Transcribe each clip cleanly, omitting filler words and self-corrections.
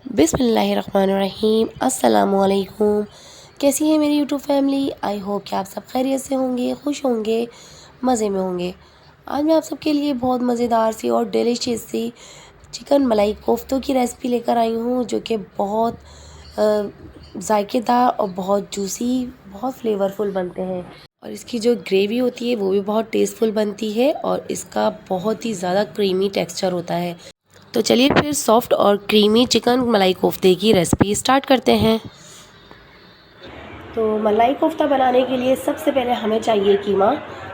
बिस्मिल्लाहिर्रहमानिर्रहीम। अस्सलामुअलैकुम। कैसी है मेरी यूट्यूब फैमिली? आई होप कि आप सब खैरियत से होंगे, खुश होंगे, मज़े में होंगे। आज मैं आप सबके लिए बहुत मज़ेदार सी और डिलीशियस सी चिकन मलाई कोफ्तों की रेसिपी लेकर आई हूँ, जो कि बहुत जायकेदार और बहुत जूसी, बहुत फ्लेवरफुल बनते हैं। और इसकी जो ग्रेवी होती है वो भी बहुत टेस्टफुल बनती है और इसका बहुत ही ज़्यादा क्रीमी टेक्सचर होता है। तो चलिए फिर सॉफ्ट और क्रीमी चिकन मलाई कोफ्ते की रेसिपी स्टार्ट करते हैं। तो मलाई कोफ्ता बनाने के लिए सबसे पहले हमें चाहिए कीमा।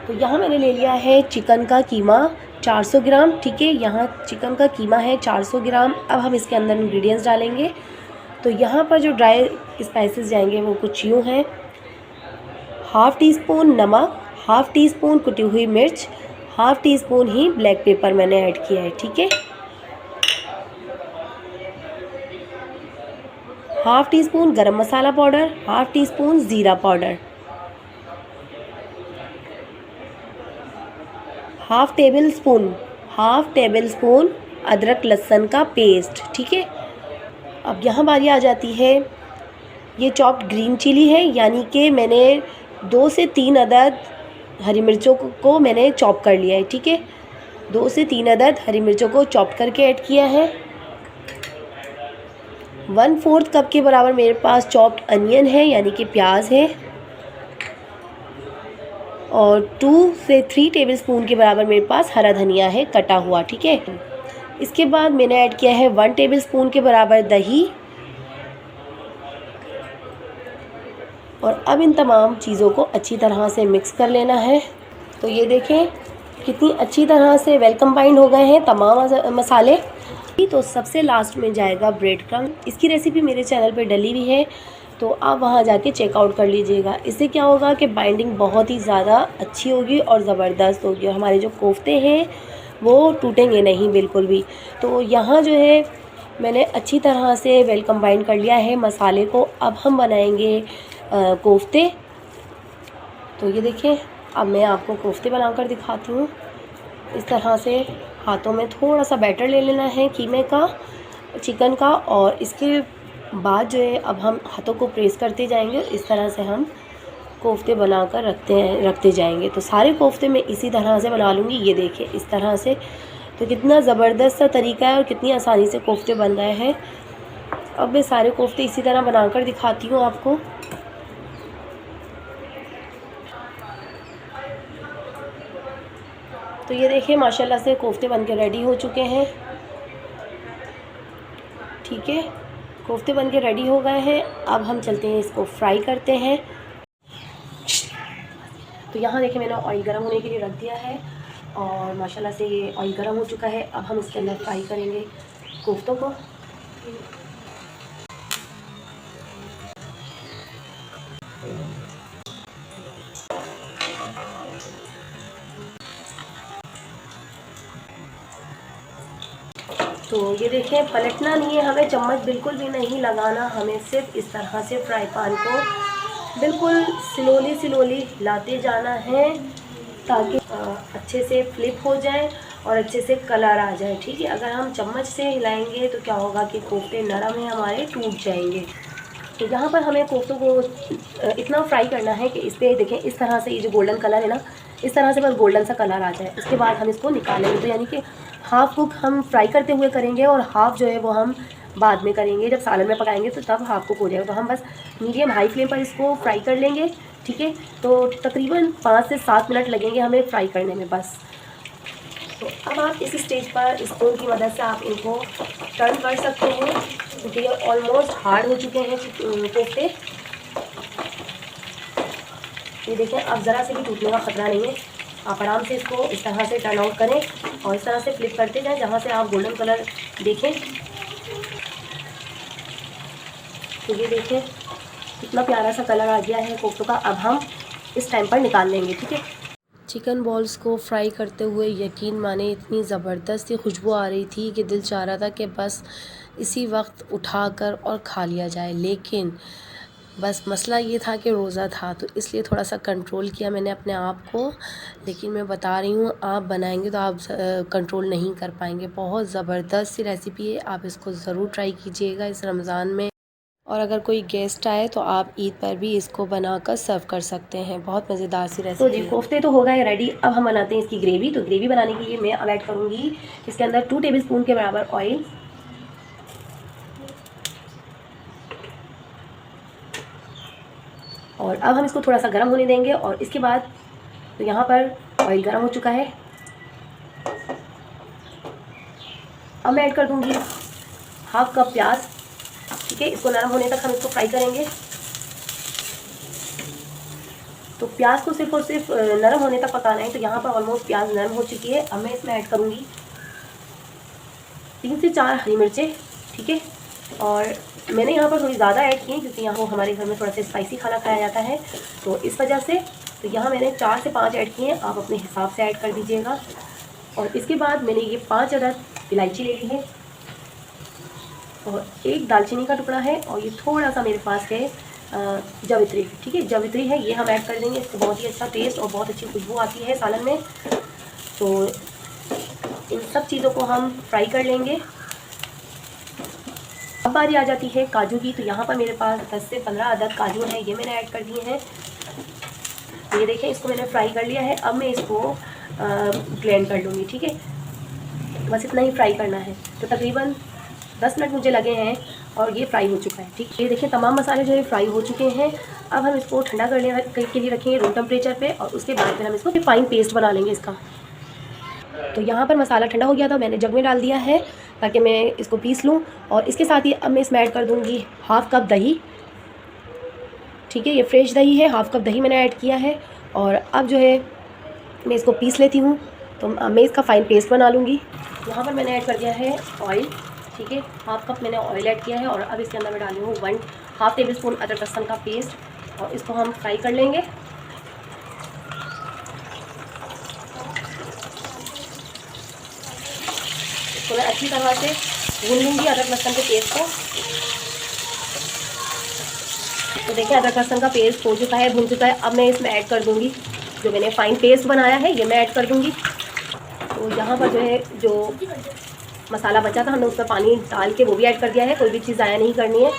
तो यहाँ मैंने ले लिया है चिकन का कीमा 400 ग्राम। ठीक है, यहाँ चिकन का कीमा है 400 ग्राम। अब हम इसके अंदर इंग्रेडिएंट्स डालेंगे। तो यहाँ पर जो ड्राई स्पाइसेस जाएंगे वो कुछ यूँ हैं: हाफ़ टी स्पून नमक, हाफ़ टी स्पून कुटी हुई मिर्च, हाफ़ टी स्पून ही ब्लैक पेपर मैंने ऐड किया है। ठीक है, हाफ़ टी स्पून गरम मसाला पाउडर, हाफ़ टी स्पून ज़ीरा पाउडर, हाफ़ टेबल स्पून अदरक लहसुन का पेस्ट। ठीक है, अब यहाँ बारी आ जाती है, ये चॉप्ड ग्रीन चिली है, यानी कि मैंने 2 से 3 अदद हरी मिर्चों को मैंने चॉप कर लिया है। ठीक है, 2 से 3 अदद हरी मिर्चों को चॉप करके ऐड किया है। 1/4 कप के बराबर मेरे पास चॉप्ड अनियन है, यानी कि प्याज है, और 2 से 3 टेबलस्पून के बराबर मेरे पास हरा धनिया है कटा हुआ। ठीक है, इसके बाद मैंने ऐड किया है 1 टेबलस्पून के बराबर दही। और अब इन तमाम चीज़ों को अच्छी तरह से मिक्स कर लेना है। तो ये देखें कितनी अच्छी तरह से वेल कंबाइंड हो गए हैं तमाम मसाले। तो सबसे लास्ट में जाएगा ब्रेड क्रम्ब। इसकी रेसिपी मेरे चैनल पे डली हुई है, तो आप वहाँ जाके चेकआउट कर लीजिएगा। इससे क्या होगा कि बाइंडिंग बहुत ही ज़्यादा अच्छी होगी और ज़बरदस्त होगी, और हमारे जो कोफ्ते हैं वो टूटेंगे नहीं बिल्कुल भी। तो यहाँ जो है मैंने अच्छी तरह से वेल कंबाइन कर लिया है मसाले को। अब हम बनाएंगे कोफ्ते। तो ये देखें, अब मैं आपको कोफ्ते बनाकर दिखाती हूँ। इस तरह से हाथों में थोड़ा सा बैटर ले लेना है कीमे का, चिकन का, और इसके बाद जो है अब हम हाथों को प्रेस करते जाएंगे। इस तरह से हम कोफ्ते बनाकर रखते जाएंगे। तो सारे कोफ्ते मैं इसी तरह से बना लूँगी। ये देखिए इस तरह से। तो कितना ज़बरदस्त सा तरीका है और कितनी आसानी से कोफ्ते बन गए हैं। अब मैं सारे कोफ्ते इसी तरह बनाकर दिखाती हूँ आपको। तो ये देखिए माशाल्लाह से कोफ्ते बनके रेडी हो चुके हैं। ठीक है, कोफ्ते बनके रेडी हो गए हैं। अब हम चलते हैं इसको फ्राई करते हैं। तो यहाँ देखिए मैंने ऑयल गर्म होने के लिए रख दिया है और माशाल्लाह से ये ऑयल गर्म हो चुका है। अब हम इसके अंदर फ्राई करेंगे कोफ्तों को। तो ये देखें पलटना नहीं है हमें, चम्मच बिल्कुल भी नहीं लगाना, हमें सिर्फ इस तरह से फ्राई पैन को बिल्कुल स्लोली हिलाते जाना है, ताकि अच्छे से फ्लिप हो जाए और अच्छे से कलर आ जाए। ठीक है, अगर हम चम्मच से हिलाएंगे तो क्या होगा कि कोफ्ते नरम है हमारे, टूट जाएंगे। तो यहाँ पर हमें कोफ्तों को इतना फ्राई करना है कि इस पर देखें इस तरह से ये जो गोल्डन कलर है ना, इस तरह से बस गोल्डन सा कलर आ जाए। उसके बाद हम इसको निकालेंगे। तो यानी कि हाफ़ कुक हम फ्राई करते हुए करेंगे और हाफ़ जो है वो हम बाद में करेंगे, जब सालन में पकाएंगे तो तब हाफ़ कुक हो जाएगा। तो हम बस मीडियम हाई फ्लेम पर इसको फ्राई कर लेंगे। ठीक है, तो तकरीबन 5 से 7 मिनट लगेंगे हमें फ्राई करने में बस। तो अब आप इस स्टेज पर स्पून की मदद से आप इनको टर्न कर सकते हैं, क्योंकि ये ऑलमोस्ट हार्ड हो चुके हैं कोफ्ते। ये देखें अब ज़रा से भी टूटने का ख़तरा नहीं है। आप आराम से इसको इस तरह से टर्न आउट करें और इस तरह से फ्लिप करते जाएं जहाँ से आप गोल्डन कलर देखें। तो ये देखें कितना प्यारा सा कलर आ गया है कोफ्तों का। अब हम इस टाइम पर निकाल लेंगे। ठीक है, चिकन बॉल्स को फ्राई करते हुए यकीन माने इतनी ज़बरदस्त खुशबू आ रही थी कि दिल चाह रहा था कि बस इसी वक्त उठाकर और खा लिया जाए। लेकिन बस मसला ये था कि रोज़ा था, तो इसलिए थोड़ा सा कंट्रोल किया मैंने अपने आप को। लेकिन मैं बता रही हूँ, आप बनाएंगे तो आप कंट्रोल नहीं कर पाएंगे। बहुत ज़बरदस्त सी रेसिपी है, आप इसको ज़रूर ट्राई कीजिएगा इस रमज़ान में। और अगर कोई गेस्ट आए तो आप ईद पर भी इसको बनाकर सर्व कर सकते हैं। बहुत मज़ेदार सी रेसिपी। तो जी कोफ्ते तो हो गए रेडी। अब हम बनाते हैं इसकी ग्रेवी। तो ग्रेवी बनाने के लिए मैं अब ऐड करूँगी इसके अंदर 2 टेबलस्पून के बराबर ऑयल। और अब हम इसको थोड़ा सा गर्म होने देंगे। और इसके बाद तो यहाँ पर ऑयल गर्म हो चुका है। अब मैं ऐड कर दूँगी हाफ कप प्याज। ठीक है, इसको नरम होने तक हम इसको फ्राई करेंगे। तो प्याज को सिर्फ और सिर्फ नरम होने तक पकाना है। तो यहाँ पर ऑलमोस्ट प्याज नरम हो चुकी है। अब मैं इसमें ऐड करूँगी 3 से 4 हरी मिर्चें। ठीक है, और मैंने यहाँ पर थोड़ी ज़्यादा ऐड की है क्योंकि यहाँ हमारे घर में थोड़ा सा स्पाइसी खाना खाया जाता है, तो इस वजह से। तो यहाँ मैंने 4 से 5 ऐड किए हैं, आप अपने हिसाब से ऐड कर दीजिएगा। और इसके बाद मैंने ये 5 अदद इलायची ले ली है और 1 दालचीनी का टुकड़ा है। और ये थोड़ा सा मेरे पास है जावित्री। ठीक है, जावित्री है, ये हम ऐड कर देंगे। इससे बहुत ही अच्छा टेस्ट और बहुत अच्छी खुशबू आती है सालन में। तो इन सब चीज़ों को हम फ्राई कर लेंगे। अब बारी आ जाती है काजू की। तो यहाँ पर मेरे पास 10 से 15 अदद काजू हैं, ये मैंने ऐड कर दिए हैं। ये देखें, इसको मैंने फ्राई कर लिया है। अब मैं इसको ब्लेंड कर लूँगी। ठीक है, बस इतना ही फ्राई करना है। तो तकरीबन 10 मिनट मुझे लगे हैं और ये फ्राई हो चुका है। ठीक, ये देखिए तमाम मसाले जो है फ्राई हो चुके हैं। अब हम इसको ठंडा करने के लिए रखेंगे रूम टेम्परेचर पे। और उसके बाद फिर हम इसको फाइन पेस्ट बना लेंगे इसका। तो यहाँ पर मसाला ठंडा हो गया था, मैंने जग में डाल दिया है ताकि मैं इसको पीस लूँ। और इसके साथ ही अब मैं इसमें ऐड कर दूँगी हाफ़ कप दही। ठीक है, ये फ्रेश दही है, हाफ़ कप दही मैंने ऐड किया है। और अब जो है मैं इसको पीस लेती हूँ। तो मैं इसका फ़ाइन पेस्ट बना लूँगी। यहाँ पर मैंने ऐड कर दिया है ऑयल। ठीक है, हाफ़ कप मैंने ऑयल ऐड किया है। और अब इसके अंदर मैं डाली हूँ 1/2 टेबलस्पून अदरक लहसुन का पेस्ट। और इसको हम फ्राई कर लेंगे। इसको मैं अच्छी तरह से भून लूँगी अदरक लहसुन के पेस्ट को। तो देखिए अदरक लहसुन का पेस्ट हो चुका है, भून चुका है। अब मैं इसमें ऐड कर दूँगी जो मैंने फ़ाइन पेस्ट बनाया है, ये मैं ऐड कर दूँगी। तो यहाँ पर जो है जो मसाला बचा था हमने उसमें पानी डाल के वो भी ऐड कर दिया है, कोई भी चीज़ ज़ाया नहीं करनी है।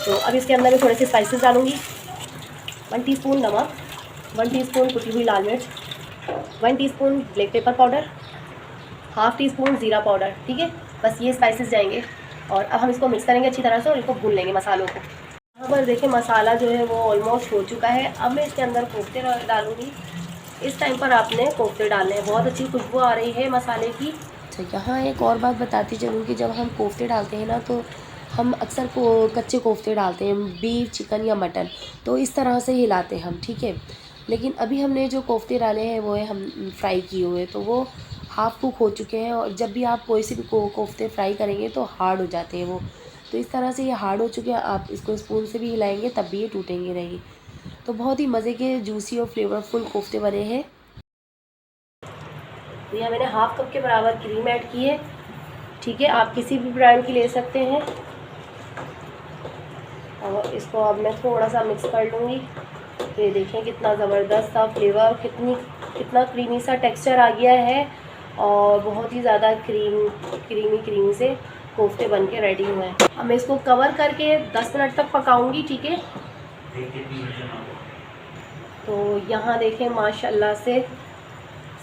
तो अब इसके अंदर मैं थोड़े से स्पाइसेस डालूँगी। 1 टीस्पून नमक, 1 टीस्पून कुटी हुई लाल मिर्च, 1 teaspoon black pepper powder, half teaspoon ज़ीरा पाउडर। ठीक है, बस ये स्पाइसेस जाएंगे। और अब हम इसको मिक्स करेंगे अच्छी तरह से और इसको भून लेंगे मसालों को। यहाँ पर देखिए मसाला जो है वो ऑलमोस्ट हो चुका है। अब मैं इसके अंदर कोफ्ते डालूँगी। इस टाइम पर आपने कोफ्ते डालने हैं, बहुत अच्छी खुशबू आ रही है मसाले की। अच्छा, यहाँ एक और बात बताती चलूँ कि जब हम कोफ्ते डालते हैं ना, तो हम अक्सर कच्चे कोफ्ते डालते हैं, बीफ, चिकन या मटन, तो इस तरह से हिलाते हैं हम। ठीक है, लेकिन अभी हमने जो कोफ्ते डाले हैं वो है हम फ्राई किए हुए, तो वो हाफ़ कुक हो चुके हैं। और जब भी आप कोई सी भी कोफ्ते फ्राई करेंगे तो हार्ड हो जाते हैं वो। तो इस तरह से ये हार्ड हो चुके हैं, आप इसको स्पून से भी हिलाएंगे तब भी ये टूटेंगे नहीं। तो बहुत ही मज़े के जूसी और फ्लेवरफुल कोफ्ते बने हैं। तो यहाँ मैंने हाफ़ कप के बराबर क्रीम ऐड की है। ठीक है, आप किसी भी ब्रांड की ले सकते हैं। और इसको अब मैं थोड़ा सा मिक्स कर लूँगी। तो ये देखें कितना ज़बरदस्त सा फ्लेवर, कितना क्रीमी सा टेक्सचर आ गया है। और बहुत ही ज़्यादा क्रीमी से कोफ्ते बन के रेडी हुए हैं। अब मैं इसको कवर करके 10 मिनट तक पकाऊंगी। ठीक है, तो यहाँ देखें माशाल्लाह से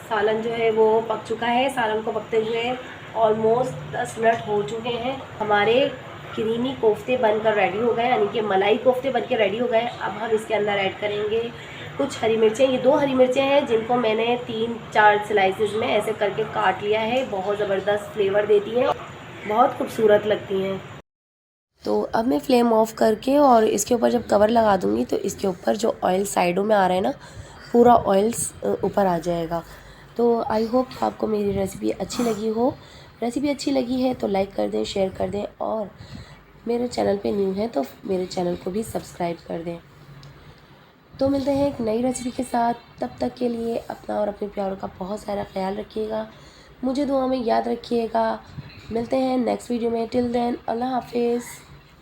सालन जो है वो पक चुका है। सालन को पकते हुए ऑलमोस्ट 10 मिनट हो चुके हैं। हमारे क्रीमी कोफ्ते बनकर रेडी हो गए, यानी कि मलाई कोफ्ते बनकर रेडी हो गए। अब हम इसके अंदर ऐड करेंगे कुछ हरी मिर्चें। ये 2 हरी मिर्चें हैं जिनको मैंने 3-4 स्लाइसेस में ऐसे करके काट लिया है। बहुत ज़बरदस्त फ्लेवर देती हैं, बहुत खूबसूरत लगती हैं। तो अब मैं फ्लेम ऑफ करके और इसके ऊपर जब कवर लगा दूँगी तो इसके ऊपर जो ऑयल साइडों में आ रहा है ना, पूरा ऑयल ऊपर आ जाएगा। तो आई होप कि आपको मेरी रेसिपी अच्छी लगी हो। रेसिपी अच्छी लगी है तो लाइक कर दें, शेयर कर दें, और मेरे चैनल पे न्यू है तो मेरे चैनल को भी सब्सक्राइब कर दें। तो मिलते हैं एक नई रेसिपी के साथ। तब तक के लिए अपना और अपने प्यारों का बहुत सारा ख्याल रखिएगा, मुझे दुआ में याद रखिएगा। मिलते हैं नेक्स्ट वीडियो में। टिल देन अल्लाह हाफिज़।